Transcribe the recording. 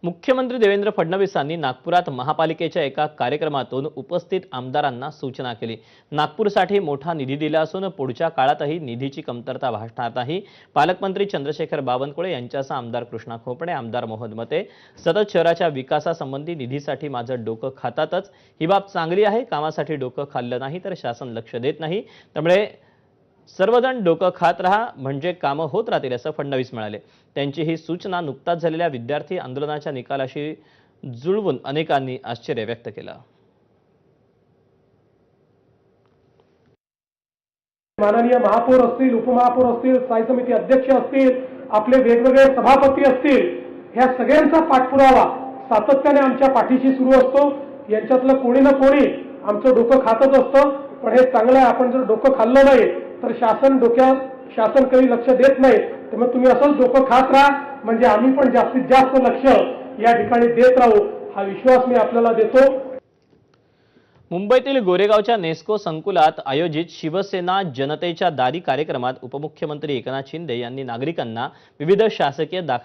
मुख्यमंत्री देवेंद्र फडणवीसांनी नागपुरात महापालिकेच्या एका कार्यक्रमातून उपस्थित आमदारांना सूचना केली। नागपूरसाठी मोठा निधी दिला असून पुढच्या काळातही निधीची कमतरता भासणार नाही। पालकमंत्री चंद्रशेखर बावनकुळे यांच्यासह आमदार कृष्णा खोपडे, आमदार मोहन मते सतत शहराच्या विकासासंबंधी निधीसाठी माझं डोकं खातातच। ही बाब चांगली आहे, कामासाठी डोकं खाल्लं नाही तर शासन लक्ष देत नाही, त्यामुळे सर्वजण डोकं खात रहा म्हणजे कामं होत राहतील असं फडणवीस म्हणाले। त्यांची ही सूचना नुकताच झालेल्या विद्यार्थी आंदोलनाच्या निकालाशी जुळवून अनेकांनी आश्चर्य व्यक्त केलं। माननीय महापौर असतील, उपमहापौर असतील, स्थायी समिती अध्यक्ष असतील, आपले वेगवेगळे सभापती असतील, ह्या सगळ्यांचा पाठपुरावा सातत्याने आमच्या पाठीशी सुरू असतो। यांच्यातलं कोणी ना कोणी आमचं डोकं खातच असतं, पण हे चांगलं आहे। आपण जर डोकं खाल्लं नाही तर शासन काही लक्ष देत नाही, त्यामुळे तुम्ही असंच डोकं खात राहा म्हणजे आम्ही पण जास्तीत जास्त लक्ष या ठिकाणी देत राहू, हा विश्वास मी आपल्याला देतो। मुंबईतील गोरेगावच्या नेस्को संकुलात आयोजित शिवसेना जनतेच्या दारी कार्यक्रमात उपमुख्यमंत्री एकनाथ शिंदे यांनी नागरिकांना विविध शासकीय